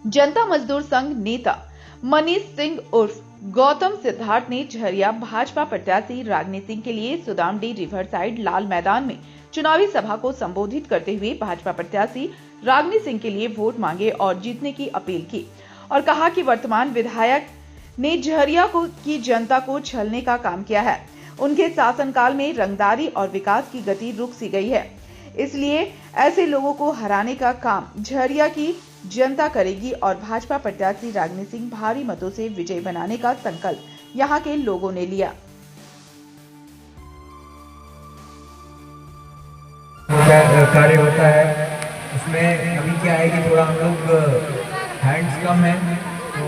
जनता मजदूर संघ नेता मनीष सिंह उर्फ गौतम सिद्धार्थ ने झरिया भाजपा प्रत्याशी रागिनी सिंह के लिए सुदामडी रिवर साइड लाल मैदान में चुनावी सभा को संबोधित करते हुए भाजपा प्रत्याशी रागिनी सिंह के लिए वोट मांगे और जीतने की अपील की और कहा कि वर्तमान विधायक ने झरिया की जनता को छलने का काम किया है। उनके शासनकाल में रंगदारी और विकास की गति रुक सी गई है, इसलिए ऐसे लोगों को हराने का काम झरिया की जनता करेगी और भाजपा प्रत्याशी रागिनी सिंह भारी मतों से विजय बनाने का संकल्प यहां के लोगों ने लिया। कार्य होता है उसमें अभी क्या है कि थोड़ा हम लोग हैंड्स कम है, तो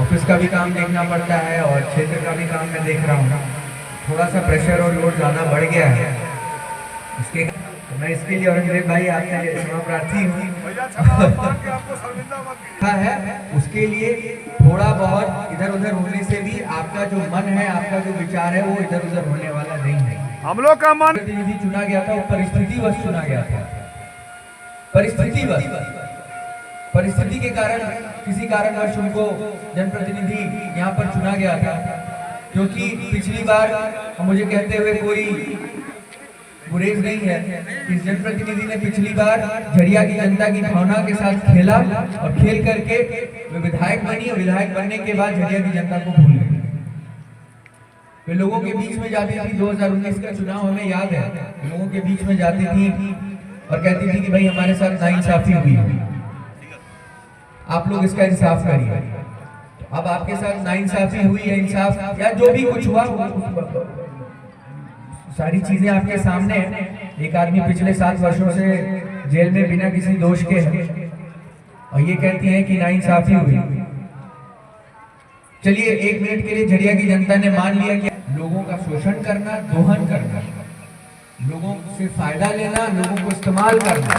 ऑफिस का भी काम देखना पड़ता है और क्षेत्र का भी काम मैं देख रहा हूँ। थोड़ा सा प्रेशर और लोड ज़्यादा बढ़ गया है। मैं इसके लिए औरंगजेब भाई आपसे क्षमा प्रार्थी हूँ है, उसके लिए थोड़ा बहुत इधर उधर होने से भी आपका जो मन है, आपका जो विचार है, वो इधर उधर होने वाला नहीं है। हम लोग का मन प्रतिनिधि चुना गया था, वो परिस्थितिवश चुना गया था। परिस्थिति के कारण किसी कारणवश उनको जनप्रतिनिधि यहाँ पर चुना गया था, क्योंकि पिछली बार मुझे कहते हुए कोई गुरेज नहीं है। इस जनप्रतिनिधि ने पिछली बार झरिया की जनता की भावना के साथ खेला और खेल करके वे विधायक बनी और विधायक बनने के बाद झरिया की जनता को भूल गई। वे लोगों के बीच में जाती थी, 2019 का चुनाव हमें याद है, लोगों के बीच में जाती थी और कहती थी कि भाई हमारे साथ नाइंसाफी हुई है, आप लोग इसका इंसाफ करिए। अब आपके साथ नाइंसाफी हुई है, इंसाफ या जो भी कुछ हुआ, सारी चीजें आपके सामने हैं। एक आदमी पिछले 7 वर्षों से जेल में बिना किसी दोष के है और ये कहती है कि नाइंसाफी हुई। चलिए 1 मिनट के लिए झरिया की जनता ने मान लिया कि लोगों का शोषण करना, दोहन करना, लोगों से फायदा लेना, लोगों को इस्तेमाल करना,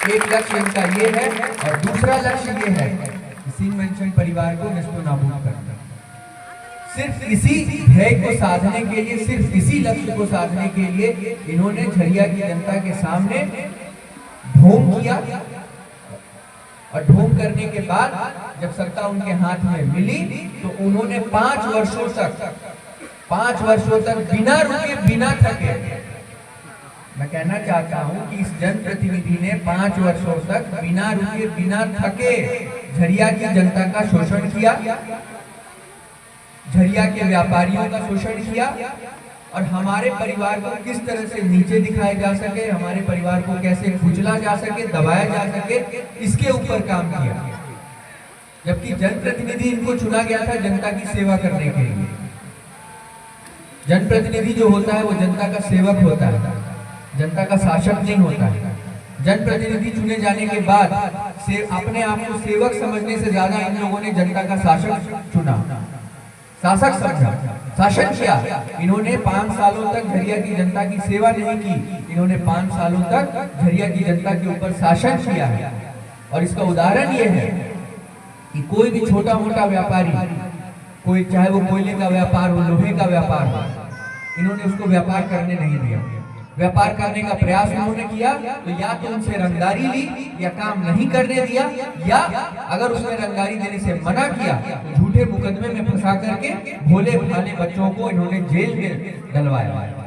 एक लक्ष्य इनका ये है और दूसरा लक्ष्य ये है कि सिंह मेंशन परिवार को नेस्तनाबूद करना। सिर्फ इसी ध्येय को साधने के लिए, सिर्फ इसी लक्ष्य को साधने के लिए इन्होंने झरिया की जनता के सामने ढोंग किया और ढोंग करने के बाद जब सत्ता उनके हाथ में मिली तो उन्होंने 5 वर्षों तक बिना रुके बिना थके, मैं कहना चाहता हूं कि इस जनप्रतिनिधि ने 5 वर्षों तक बिना रुके बिना थके झरिया की जनता का शोषण किया, झरिया के व्यापारियों का शोषण किया और हमारे परिवार को किस तरह से नीचे दिखाया जा सके, हमारे परिवार को कैसे कुचला जा सके, दबाया जा सके, इसके ऊपर काम किया। जबकि जनप्रतिनिधि इनको चुना गया था जनता की सेवा करने के लिए। जनप्रतिनिधि जो होता है वो जनता का सेवक होता है, जनता का शासक नहीं होता है। जनप्रतिनिधि चुने जाने के बाद अपने आप को सेवक समझने से ज्यादा इन लोगों ने जनता का शासक चुना, शासक समझा, शासन किया। इन्होंने 5 सालों तक झरिया की जनता की सेवा नहीं की, इन्होंने 5 सालों तक झरिया की जनता के ऊपर शासन किया है। और इसका उदाहरण यह है कि कोई भी छोटा मोटा व्यापारी, कोई चाहे वो कोयले का व्यापार हो, लोहे का व्यापार हो, इन्होंने उसको व्यापार करने नहीं दिया। व्यापार करने का प्रयास उन्होंने किया तो या तो उनसे रंगदारी ली या काम नहीं करने दिया, या अगर उसने रंगदारी देने से मना किया तो झूठे मुकदमे में फंसा करके भोले भाले बच्चों को इन्होंने जेल में डलवाया।